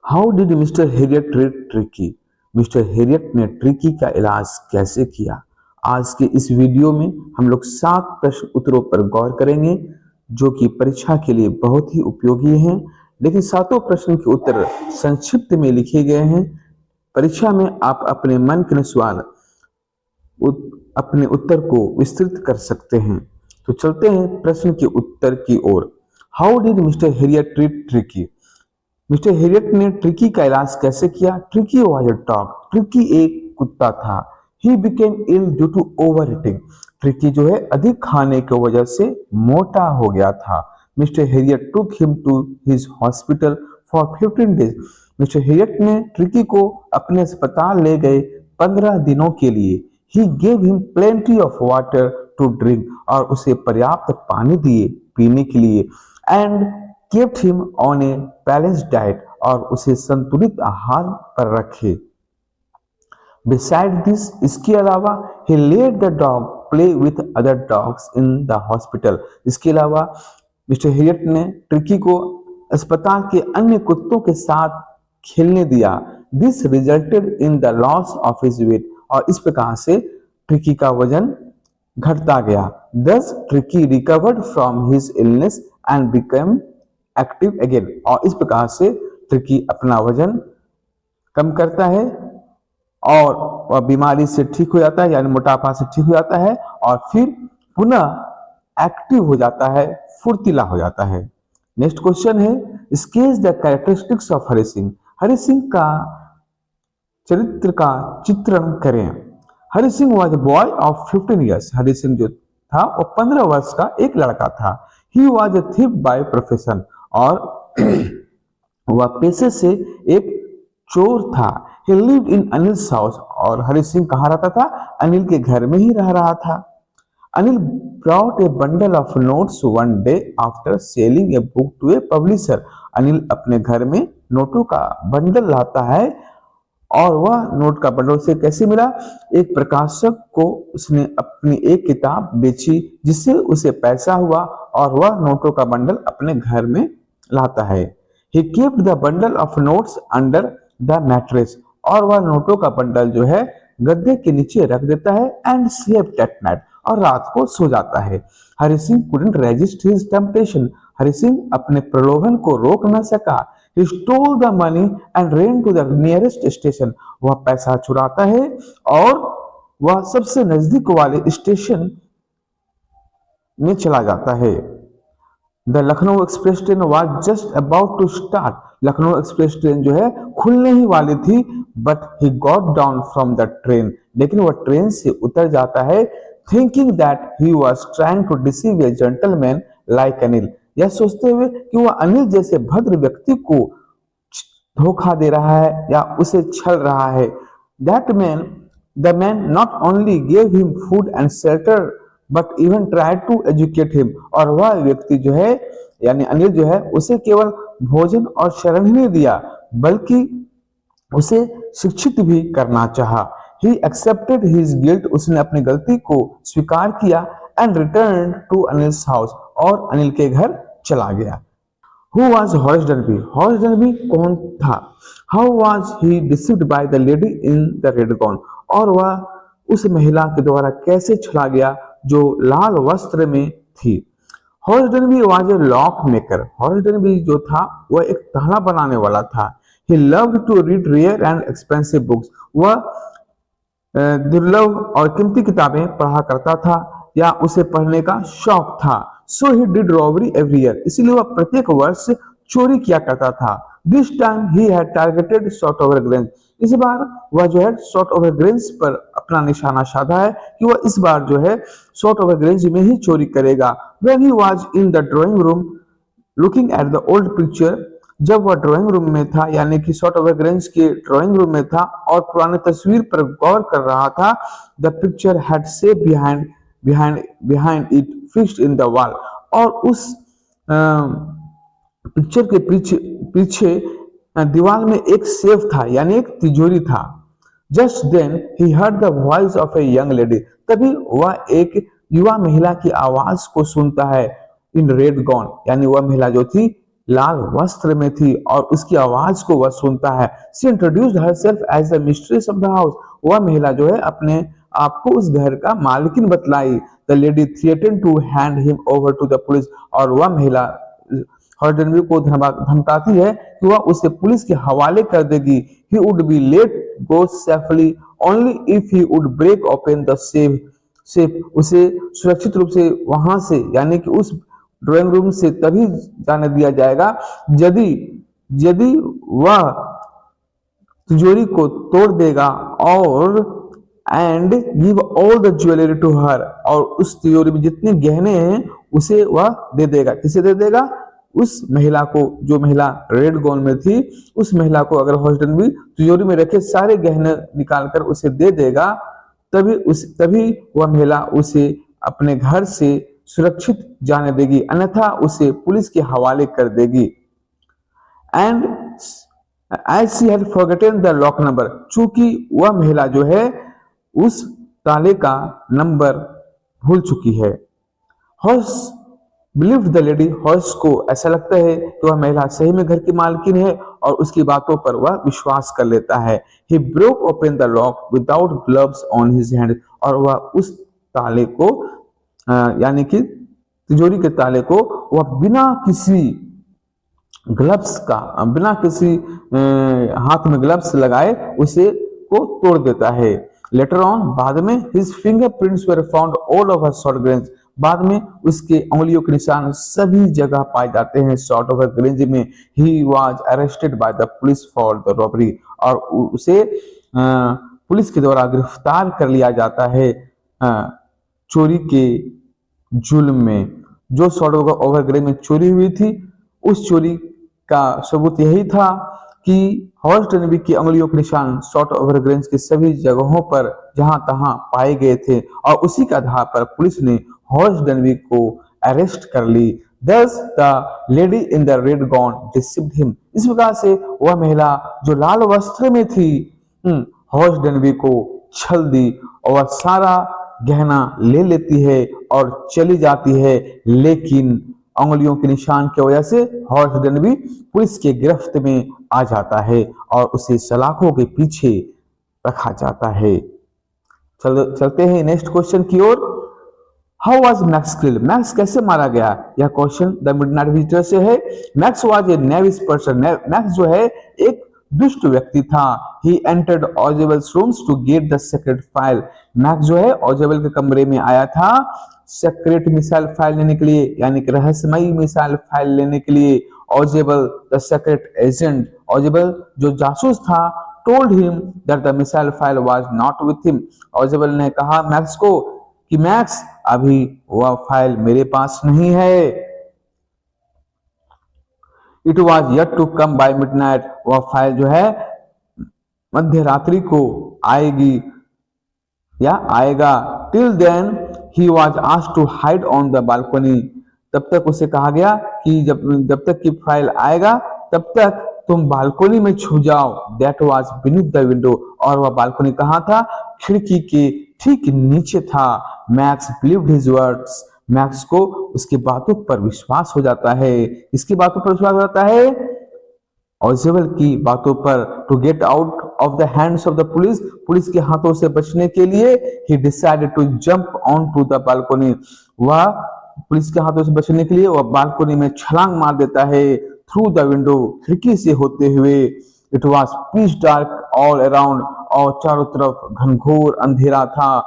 How did mister Herriot treat Tricky? Mister Herriot ने Tricky का इलाज कैसे किया? आज के इस वीडियो में हम लोग 7 प्रश्न उत्तरों पर गौर करेंगे जो कि परीक्षा के लिए बहुत ही उपयोगी हैं। लेकिन सातों प्रश्न के उत्तर संक्षिप्त में लिखे गए हैं। परीक्षा में आप अपने मन के अनुसार अपने उत्तर को विस्तृत कर सकते हैं। तो चलते हैं प्रश्न के उत्तर की ओर। How did mister Herriot treat Tricky? Mister Herriot ने ट्रिकी का इलाज कैसे किया? Tricky was a dog. Tricky एक कुत्ता था। He became ill due to over eating. Tricky जो है अधिक खाने की वजह से मोटा हो गया था। Mr Herriot took him to his hospital for 15 days. Mr Herriot ने ट्रिकी को अपने अस्पताल ले गए 15 दिनों के लिए। He gave him plenty of water to drink, और उसे पर्याप्त पानी दिए पीने के लिए। And kept him on a balanced diet, और उसे संतुलित आहार पर रखे। Beside this, इसके अलावा he let the dog play with other dogs in the hospital। इसके अलावा मिस्टर हेरियट ने ट्रिकी को अस्पताल के अन्य कुत्तों के साथ खेलने दिया। This resulted in the loss of his weight, और इस प्रकार से ट्रिकी का वजन घटता गया। Thus, Tricky recovered from his illness and became active again, और इस प्रकार से ट्रिकी अपना वजन कम करता है और वह बीमारी से ठीक हो जाता है, यानी मोटापा से ठीक हो जाता है, और फिर पुनः एक्टिव हो जाता है, फुर्तीला हो जाता है। नेक्स्ट क्वेश्चन है, sketch the characteristics of Hari Singh. Hari Singh का चरित्र का चित्रण करें। Hari Singh was a boy of 15 years. Hari Singh जो था वो 15 वर्ष का एक लड़का था। He was a thief by profession, और वह पेशे से एक चोर था। ही लिव्ड इन अनिल्स हाउस, और हरि सिंह कहाँ रहता था? अनिल के घर में ही रह रहा था। Anil brought a bundle of notes one day after selling a book to a publisher। Anil अपने घर में नोटों का बंडल लाता है, और वह नोट का बंडल उसे कैसे मिला? एक प्रकाशक को उसने अपनी एक किताब बेची जिससे उसे पैसा हुआ, और वह नोटों का बंडल अपने घर में लाता है। He kept the bundle of notes under the mattress, और वह नोटों का बंडल जो है गद्दे के नीचे रख देता है। एंड slept at night, और रात को सो जाता है। Hari Singh couldn't resist his temptation। Hari Singh अपने प्रलोभन को रोक न सका। He stole the money and ran to the nearest station। वह पैसा चुराता है और वह सबसे नजदीक वाले स्टेशन में चला जाता है। The Lucknow express train was just about to start. Lucknow express train जो है खुलने ही वाली थी, but he got down from the train, लेकिन वह ट्रेन से उतर जाता है। Thinking that he was trying to deceive a gentleman like Anil. यह सोचते हुए कि वह अनिल जैसे भद्र व्यक्ति को धोखा दे रहा है या उसे छल रहा है। That man the man not only gave him food and shelter but even try to educate him. और वह व्यक्ति जो है यानी अनिल जो है उसे केवल भोजन और शरण ही नहीं दिया, बल्कि उसे शिक्षित भी करना चाहा। He accepted his guilt. उसने अपनी गलती को स्वीकार किया। And return to Anil's house. और अनिल के घर चला गया। Who was Horace Denby? Horace Denby कौन था? How was he deceived by the lady in the red gown? और वह उस महिला के द्वारा कैसे छला गया जो लाल वस्त्र में थी? Horace Denby was a lock maker। Horace Denby जो था वह एक ताला बनाने वाला था। He loved to read rare and expensive books। वह दुर्लभ और कीमती किताबें पढ़ा करता था या उसे पढ़ने का शौक था। So he did robbery every year. इसीलिए वह प्रत्येक वर्ष चोरी किया करता था। This time he had targeted Shotover Grange. इस बार वह जो है शॉर्ट ओवर ग्रेंज पर अपना निशाना साधा है कि वह इस बार जो है शॉर्ट ओवर ग्रेंज में ही चोरी करेगा। When he was in the drawing room looking at the old picture. जब वह ड्राइंग रूम में था यानी कि शॉर्ट ओवर ग्रेंज के ड्राइंग रूम में था और पुरानी तस्वीर पर गौर कर रहा था, the picture had safe behind behind behind it fixed in the wall. और उस पिक्चर के पीछे पीछे दीवार में एक सेफ था यानी एक तिजोरी था। Just then he heard the voice of a young lady. तभी वह एक युवा महिला की आवाज को सुनता है। इन रेड गॉन यानी वह महिला जो थी लाल वस्त्र में थी और उसकी आवाज को वह सुनता है। She introduced herself as the mistress of the house. वह महिला जो है अपने आपको उस घर का मालकिन बतलाई। The lady threaten to hand him over to the police. और वह महिला हॉर्डनवी को धमकाती है कि वह उसे पुलिस के हवाले कर देगी। He would be let go safely only if he would break open the safe. उसे सुरक्षित रूप से वहां से यानी कि उस ड्राइंग रूम से तभी जाने दिया जाएगा यदि यदि वह तिजोरी को तोड़ देगा और and give all the jewellery to her. और उस तिजोरी में जितने गहने हैं उसे वह दे देगा। किसे दे देगा? उस महिला को, जो महिला रेड गाउन में थी, उस महिला को अगर हॉस्टन भी तिजोरी में रखे सारे गहने निकालकर उसे दे देगा, तभी वह महिला उसे अपने घर से सुरक्षित जाने देगी, अन्यथा उसे पुलिस के हवाले कर देगी। And as she had forgotten the lock number. चूंकि वह महिला जो है उस ताले का नंबर भूल चुकी है। Horse believe the lady. Horse को ऐसा लगता है कि वह महिला सही में घर की मालकिन है और उसकी बातों पर वह विश्वास कर लेता है। He broke open the lock without gloves on his hand. और वह उस ताले को यानी कि तिजोरी के ताले को वह बिना किसी ग्लव्स का, बिना किसी हाथ में ग्लव्स लगाए उसे को तोड़ देता है। लेटर ऑन, बाद में, his fingerprints were found all over Shotover Grange. बाद में उसके उंगलियों के निशान सभी जगह पाए जाते हैं शॉर्ट ओवर ग्रेंज में। He was arrested by the police for the robbery. और उसे पुलिस के द्वारा गिरफ्तार कर लिया जाता है चोरी के जुल्म में। जो शॉर्ट ओवर ग्रेंज में चोरी हुई थी, उस चोरी का सबूत यही था कि हॉर्स डनबी की उंगलियों के निशान शॉर्ट ओवर ग्रेंज की सभी जगहों पर जहां तहां पाए गए थे और उसी के आधार पर पुलिस ने हॉर्स डनबी को अरेस्ट कर ली। Thus the lady in the red gown deceived him। इस प्रकार से वह महिला जो लाल वस्त्र में थी हॉर्स डनबी को छल दी और वह सारा गहना ले लेती है और चली जाती है, लेकिन उंगलियों के निशान की वजह से हॉर्स डनबी पुलिस के गिरफ्त में आ जाता है और उसे सलाखों के पीछे रखा जाता है। चलते हैं नेक्स्ट क्वेश्चन की ओर। How was Max killed? Max कैसे मारा गया? यह क्वेश्चन द मिडनाइट विजिटर से है। Max was a nefarious person. Max जो है एक दुष्ट व्यक्ति था। He entered Ausable's rooms to get the secret file. Max जो है ऑजेबल के कमरे में आया था सीक्रेट मिसाइल फाइल लेने के लिए, यानी कि रहस्यमयी मिसाइल फाइल लेने के लिए। ऑजेबल द सीक्रेट एजेंट, ऑजेबल जो जासूस था, told him that the missile file was not with him. ऑजेबल ने कहा मैक्स को कि मैक्स अभी वह फाइल मेरे पास नहीं है। It was yet to come by midnight. वह फाइल जो है मध्य रात्रि को आएगी या आएगा। Till then he was asked to hide on the balcony. तब तक उसे कहा गया कि जब तक की फाइल आएगा तब तक तुम बालकनी में छुप जाओ। That was beneath the window. और वह बालकनी कहाँ था? खिड़की के ठीक नीचे था। Max believed his words. Max को उसकी बातों पर विश्वास हो जाता है। इसकी बातों पर विश्वास हो जाता है ऑजेबल की बातों पर। To get out of the hands of the police, police के हाथों से बचने के लिए he decided to jump on to the balcony. वह पुलिस के हाथों से बचने के लिए वह बालकनी में छलांग मार देता है थ्रू द विंडो, खिड़की से होते हुए। It was pitch dark all around. और चारों तरफ घनघोर अंधेरा था,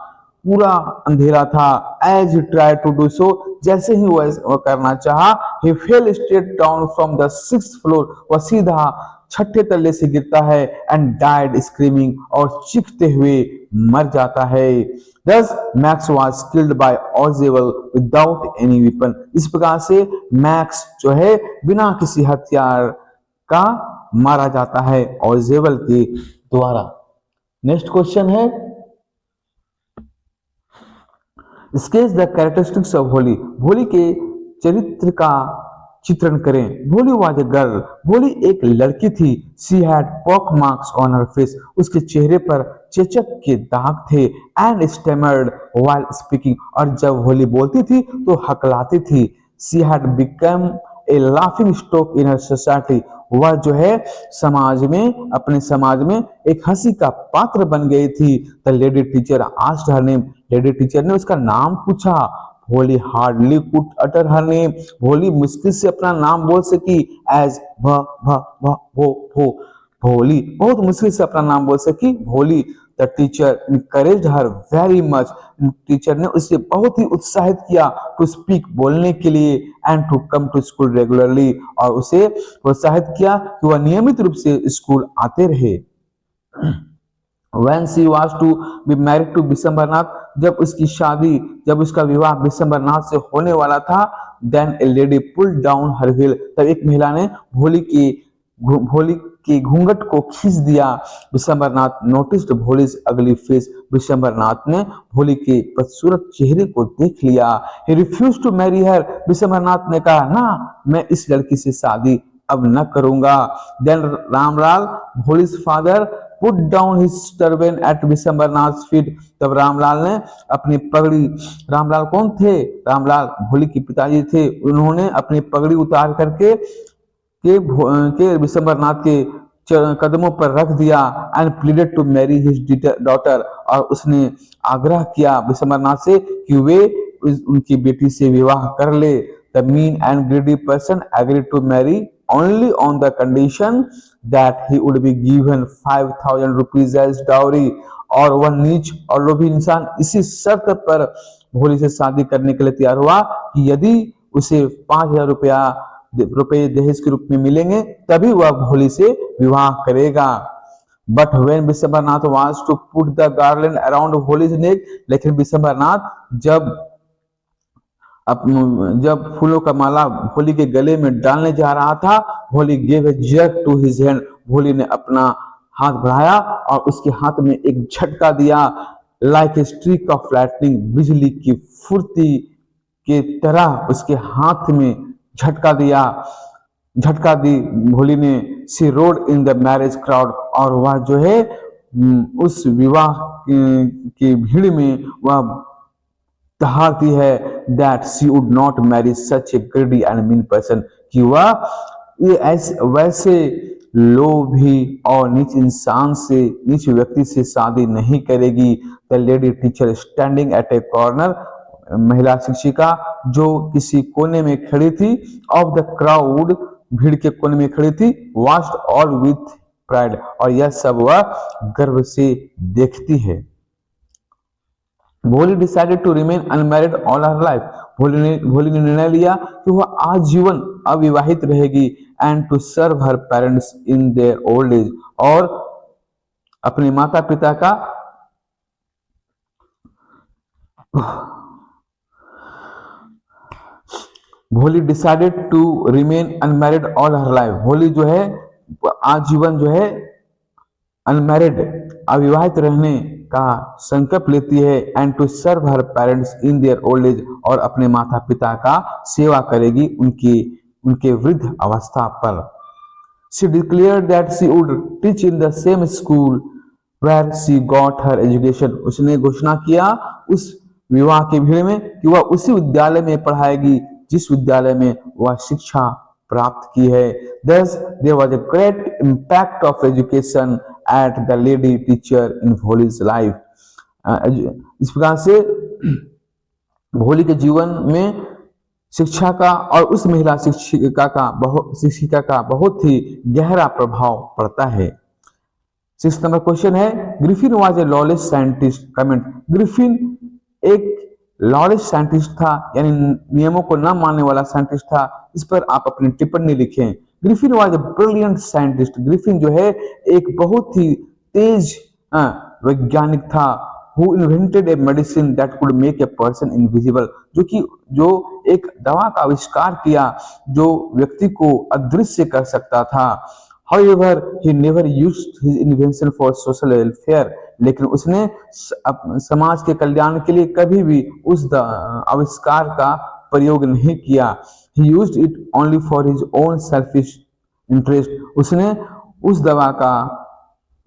पूरा अंधेरा था। As he try to do so, जैसे ही वह करना चाहा, he fell straight down from the 6th floor. वह सीधा 6ठे तल्ले से गिरता है एंड डाइड स्क्रीमिंग, और चीखते हुए मर जाता है। Thus max was killed by ऑजेबल without any weapon। इस प्रकार से मैक्स जो है बिना किसी हथियार का मारा जाता है ऑजेबल के द्वारा। नेक्स्ट क्वेश्चन है स्केच द कैरेक्टरिस्टिक्स ऑफ भोली। भोली के चरित्र का चित्रण करें। भोली वाज ए गर्ल। भोली एक लड़की थी। She had pock marks on her face. उसके चेहरे पर चेचक के दाग थे। And stammered while speaking. और जब भोली बोलती थी तो हकलाती थी। She had become a laughing stock in her society. वह जो है समाज में, अपने समाज में एक हंसी का पात्र बन गई थी। The lady teacher asked her name. Lady teacher ने उसका नाम पूछा। भोली hardly could utter her name. भोली मुश्किल से अपना नाम बोल सकी। एज भ भ भ भो। भोली बहुत मुश्किल से अपना नाम बोल सकी। भोली। The teacher encouraged her very much. Teacher ने उसे बहुत ही उत्साहित किया टू स्पीक, बोलने के लिए, and to come to school regularly, और उसे प्रोत्साहित किया कि वह नियमित रूप से स्कूल आते रहे। When she was to be married to Vishambarnath, जब उसका विवाह विशंबरनाथ से होने वाला था, then a lady pulled down her veil, तब एक महिला ने भोली के घूंघट को खींच दिया। विशंबरनाथ नोटिस्ड भोलीज अगली फेस। विशंबरनाथ ने भोली के बदसूरत चेहरे को देख लिया। He refused to marry her, Vishambarnath ने कहा, ना, मैं इस लड़की से शादी अब न करूंगा। Then Ramlal, Bholi's father, put down his turban at Bishambarnath feet, तब रामलाल ने अपनी पगड़ी, रामलाल कौन थे? रामलाल भोली के पिताजी थे। उन्होंने अपनी पगड़ी उतार करके के विशंबरनाथ के कदमों पर रख दिया। And pleaded to marry his daughter, और उसने आग्रह किया विशंबरनाथ से कि वे उनकी बेटी से विवाह कर ले। The mean and greedy person agreed to marry only on the condition that he would be given 5,000 rupees as dowry, और वह नीच और लोभी इंसान इसी शर्त पर भोली से शादी करने के लिए तैयार हुआ कि यदि उसे 5,000 रुपए दहेज के रूप में मिलेंगे तभी वह भोली से विवाह करेगा। But when Vishambarnath wants to put the garland around भोली's neck, लेकिन विशंबरनाथ जब फूलों का माला भोली के गले में डालने जा रहा था, भोली gave a jerk to his hand, भोली ने अपना हाथ बढ़ाया और उसके हाथ में एक झटका दिया। Like a streak of lightning, बिजली की फुर्ती के तरह उसके हाथ में झटका दी भोली ने। She road in the marriage crowd, और वह जो है उस विवाह की भीड़ में वह दहाड़ती है that she would not marry such a greedy and mean person, कि वह वैसे लोभी और नीच व्यक्ति से शादी नहीं करेगी। The lady teacher standing at A corner, महिला शिक्षिका जो किसी कोने में खड़ी थी, ऑफ द क्राउड, भीड़ के कोने में खड़ी थी, वॉच्ड ऑल विथ प्राइड, और यह सब वह गर्व से देखती है। Bholi decided to remain unmarried all her life, Bholi ने निर्णय लिया कि वह आजीवन अविवाहित रहेगी। And to serve her parents in their old age, और अपने माता पिता का Bholi decided to remain unmarried all her life, Bholi जो है आजीवन जो है अनमैरिड अविवाहित रहने का संकल्प लेती है। And to serve her parents in their old age, और अपने माता पिता का सेवा करेगी उनके वृद्ध अवस्था पर। She declared that she would teach in the same school where she got her education, उसने घोषणा किया उस विवाह की भीड़ में कि वह उसी विद्यालय में पढ़ाएगी जिस विद्यालय में वह शिक्षा प्राप्त की है। Thus, there was a great impact of education at the lady teacher in Bholi's life. इस प्रकार से भोली के जीवन में शिक्षा का और उस महिला शिक्षिका का बहुत ही गहरा प्रभाव पड़ता है। 6 नंबर क्वेश्चन है, Griffin was a lawless scientist. Comment, Griffin एक लॉलेस साइंटिस्ट था, यानी नियमों को न मानने वाला साइंटिस्ट था। इस पर आप अपनी टिप्पणी लिखें। Griffin was a brilliant scientist, Griffin जो है एक बहुत ही तेज वैज्ञानिक था। Who invented a medicine that could make a person invisible, जो एक दवा का आविष्कार किया जो व्यक्ति को अदृश्य कर सकता था। However, he never used his invention for social welfare, लेकिन उसने समाज के कल्याण के लिए कभी भी उस आविष्कार का प्रयोग नहीं किया। He used it only for his own selfish interest, उसने उस दवा का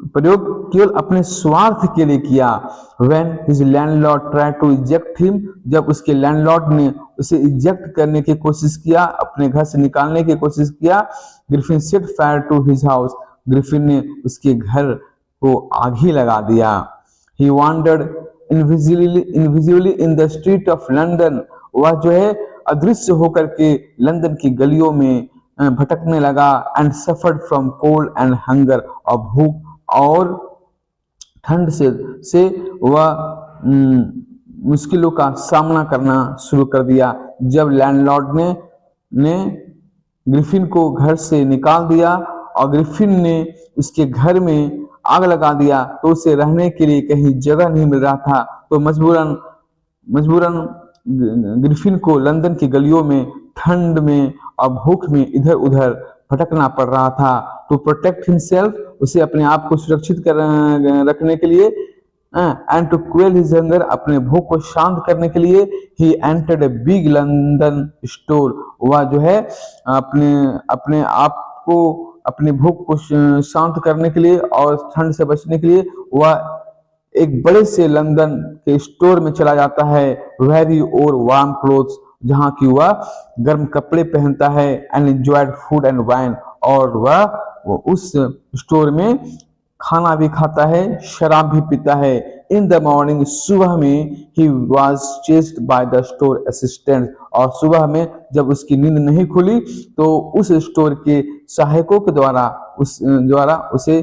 प्रयोग केवल अपने स्वार्थ के लिए किया। When his landlord tried to eject him, जब उसके लैंडलॉर्ड ने उसे इजेक्ट करने की कोशिश किया, अपने घर से निकालने की कोशिश किया, Griffin set fire to his house, Griffin ने उसके घर को आग ही लगा दिया। He wandered invisibly in the street of London, वह जो है अदृश्य होकर के लंदन की गलियों में भटकने लगा। And suffered from cold and hunger, और भूख और ठंड से वह मुश्किलों का सामना करना शुरू कर दिया। जब लैंडलॉर्ड ने ग्रिफिन को घर से निकाल दिया और ग्रिफिन ने उसके घर में आग लगा दिया, तो उसे रहने के लिए कहीं जगह नहीं मिल रहा था। तो मजबूरन ग्रिफिन को लंदन की गलियों में ठंड में और भूख में इधर उधर भटकना पड़ रहा था। टू प्रोटेक्ट हिमसेल्फ, उसे अपने आप को सुरक्षित रखने के लिए, and to quell his hunger, अपने भूख को शांत करने के लिए, he entered a big London store, वह जो है अपने आप को अपनी भूख को शांत करने के लिए और ठंड से बचने के लिए वह एक बड़े से लंदन के स्टोर में चला जाता है। वेरी और वार्म क्लोथ्स, जहाँ की वह गर्म कपड़े पहनता है। And enjoyed food and wine, और वह उस स्टोर में खाना भी खाता है, शराब भी पीता है। इन द मॉर्निंग, सुबह में, he was chased by the store assistant, और सुबह में जब उसकी नींद नहीं खुली तो उस स्टोर के सहायकों के द्वारा उसे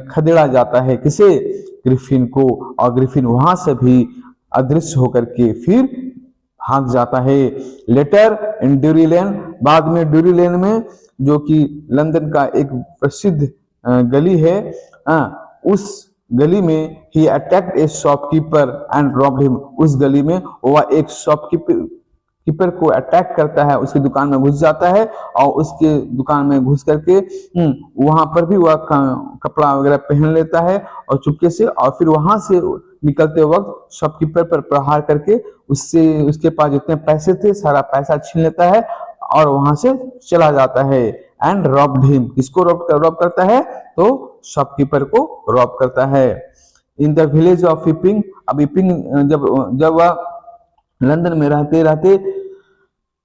खदेड़ा जाता है। किसे? ग्रिफिन को। और ग्रिफिन वहां से भी अदृश्य होकर के फिर भाग जाता है। लेटर इन ड्यूरी लेन, बाद में ड्यूरी लेन में, जो कि लंदन का एक प्रसिद्ध गली है, उस गली में ही attacked a shopkeeper and robbed him, उस गली में वह एक शॉपकीपर को अटैक करता है, उसकी दुकान में घुस जाता है और उसके दुकान में घुस करके वहां पर भी वह कपड़ा वगैरह पहन लेता है और चुपके से, और फिर वहां से निकलते वक्त शॉपकीपर पर प्रहार करके उसके पास जितने पैसे थे सारा पैसा छीन लेता है और वहां से चला जाता है। एंड रॉब्ड हिम, किसको रॉब करता है? तो शॉपकीपर को रॉब करता है। इन द विलेज ऑफ इपिंग, अब इपिंग जब वह लंदन में रहते रहते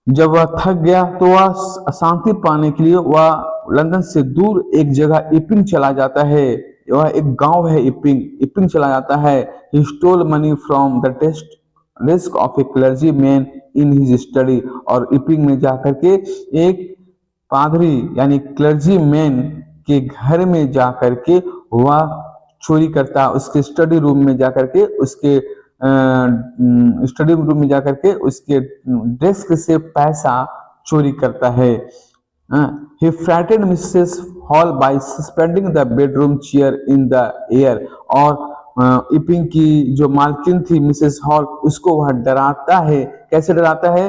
जब वह थक गया तो वह शांति पाने के लिए वह लंदन से दूर एक जगह इपिंग चला जाता है। वह एक गांव है इपिंग चला जाता है। He stole money from the desk of A clergy man in his study, और इपिंग में जाकर के एक पादरी यानी क्लर्जी मैन के घर में जाकर के वह चोरी करता, उसके स्टडी रूम में जाकर के उसके डेस्क से पैसा चोरी करता है। He frightened Mrs. Hall by suspending the bedroom chair in the air, और इपिंग की जो मालकिन थी मिसेस हॉल, उसको वह डराता है। कैसे डराता है?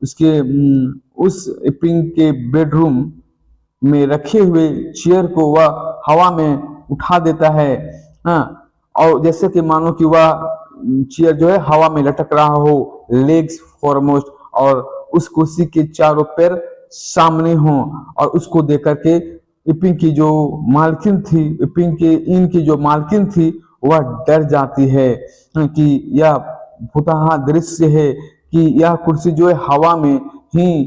उस इपिंग के बेडरूम में रखे हुए चेयर को वह हवा में उठा देता है, और जैसे कि मानो कि वह चेयर जो है हवा में लटक रहा हो, लेग्स फॉरमोस्ट, और उस कुर्सी के चारों पैर सामने हो, और उसको देख करके इपिंग की जो मालकिन थी वह डर जाती है कि यह भूतहा दृश्य है कि यह कुर्सी जो है हवा में ही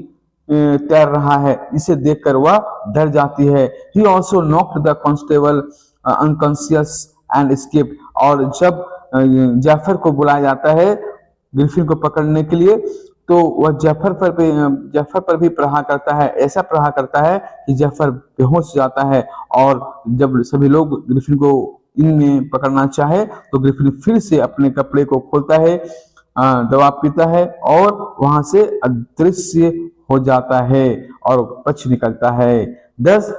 तैर रहा है, इसे देखकर वह डर जाती है। He also knocked the constable unconscious and escaped, और जब जाफर को बुलाया जाता है ग्रिफिन को पकड़ने के लिए, तो वह जाफर पर भी प्रहार करता है। ऐसा प्रहार करता है कि जाफर बेहोश जाता है, और जब सभी लोग ग्रिफिन को इनमें पकड़ना चाहे तो ग्रिफिन फिर से अपने कपड़े को खोलता है, दवा पीता है और वहां से अदृश्य हो जाता है और बच निकलता है। दस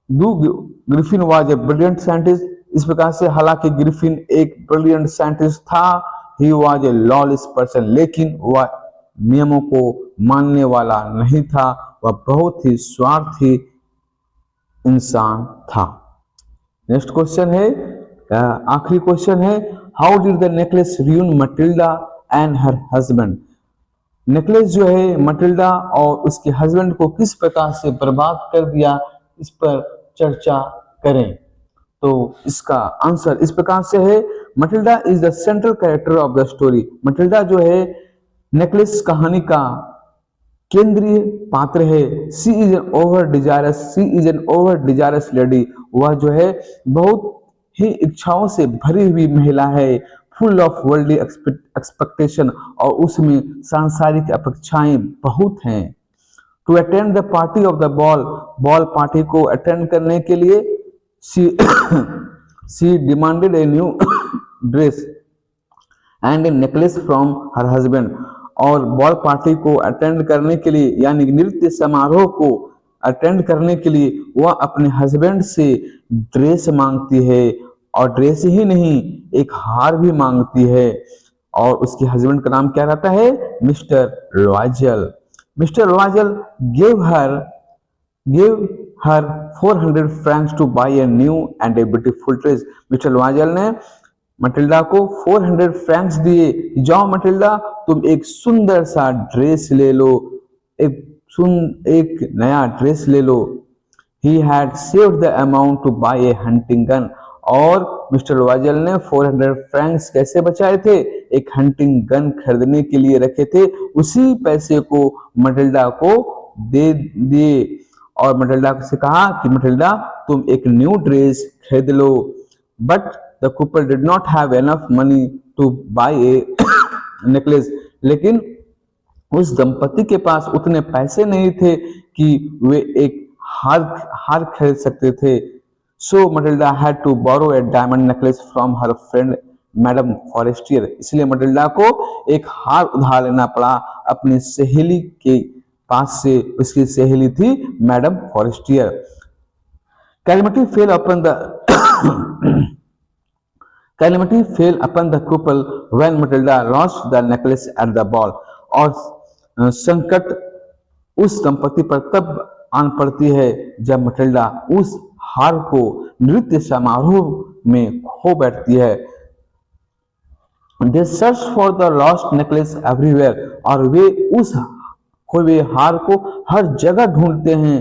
Griffin was a brilliant scientist, इस प्रकार से हालांकि ग्रिफिन एक ब्रिलियंट साइंटिस्ट था, he was a lawless person, लेकिन वह नियमों को मानने वाला नहीं था, वह बहुत ही स्वार्थी इंसान था। नेक्स्ट क्वेश्चन है, आखिरी क्वेश्चन है, how did the necklace ruin Matilda and her husband. Necklace जो है मटिल्डा और उसके हस्बैंड को किस प्रकार से बर्बाद कर दिया, इस पर चर्चा करें। तो इसका आंसर इस प्रकार से है, Matilda is the central character of the story. Matilda जो है नेकलेस कहानी का केंद्रीय पात्र है। She is an over desirous lady. वह जो है बहुत ही इच्छाओं से भरी हुई महिला है, फुल ऑफ वर्ल्डली एक्सपेक्टेशन, और उसमें सांसारिक अपेक्षाएं बहुत हैं। To attend the party of the ball, ball party को अटेंड करने के लिए she demanded a new dress and a necklace from her husband. और बॉल पार्टी को अटेंड करने के लिए यानी नृत्य समारोह को अटेंड करने के लिए वह अपने हस्बैंड से ड्रेस मांगती है, और ड्रेस ही नहीं एक हार भी मांगती है। और उसके हस्बैंड का नाम क्या रहता है? Mister लॉयजल। Mister लॉयजल gave her 400 francs to buy a new and a beautiful dress। Mister लॉयजल ने मटिल्डा को 400 फ्रैंक्स दिए, जाओ मटिल्डा तुम एक सुंदर सा ड्रेस ले लो, एक नया ड्रेस ले लो। He had saved the amount to buy a hunting gun। और मिस्टर लॉयजल ने 400 फ्रैंक्स कैसे बचाए थे? एक हंटिंग गन खरीदने के लिए रखे थे। उसी पैसे को मटिल्डा को दे दिए और मटिल्डा से कहा कि मटिल्डा तुम एक न्यू ड्रेस खरीद लो। But the couple did not have enough money to buy a necklace. लेकिन उस दंपति के पास उतने पैसे नहीं थे कि वे एक हार खरीद सकते थे। So Matilda had to borrow a diamond necklace from her friend madam Forestier. इसलिए मटिल्डा को एक हार उधार लेना पड़ा अपनी सहेली के पास से। उसकी सहेली थी madam Forestier. Calamity fail upon the couple when Matilda lost the necklace at the ball। और संकट उस दंपति पर तब आन पड़ती है जब मटिल्डा उस हार को नृत्य समारोह में खो बैठती है। They search for the lost necklace everywhere। और वे उस खोए हार को हर जगह ढूंढते हैं।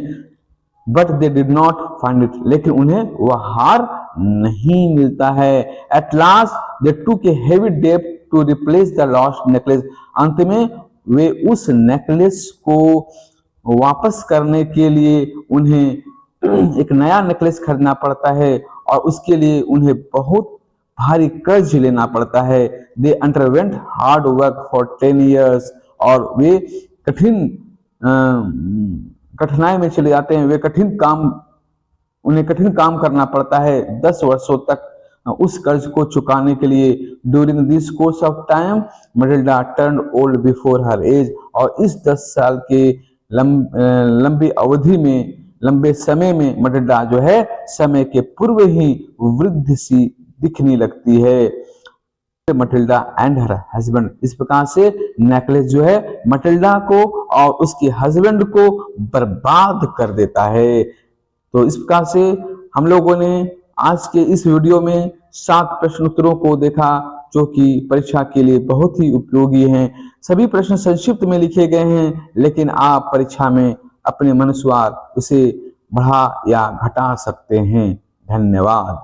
But they did not find it. लेकिन उन्हें वह हार नहीं मिलता है। Eight last they took a heavy debt to replace the lost necklace. अंत में वे उस नेकलेस को वापस करने के लिए उन्हें एक नया नेकलेस खरीदना पड़ता है, और उसके लिए उन्हें बहुत भारी कर्ज लेना पड़ता है। They underwent hard work for 10 years। और वे कठिनाई में चले जाते हैं। उन्हें कठिन काम करना पड़ता है 10 वर्षों तक उस कर्ज को चुकाने के लिए। During this course of time Matilda turned old before her age. और इस 10 साल के लंबे समय में मटिल्डा जो है समय के पूर्व ही वृद्ध सी दिखने लगती है। Matilda and her husband. इस प्रकार से नेकलेस जो है मटिल्डा को और उसके हस्बैंड को बर्बाद कर देता है। तो इस प्रकार से हम लोगों ने आज के इस वीडियो में 7 प्रश्न उत्तरों को देखा जो कि परीक्षा के लिए बहुत ही उपयोगी हैं। सभी प्रश्न संक्षिप्त में लिखे गए हैं, लेकिन आप परीक्षा में अपने अनुसार उसे बढ़ा या घटा सकते हैं। धन्यवाद।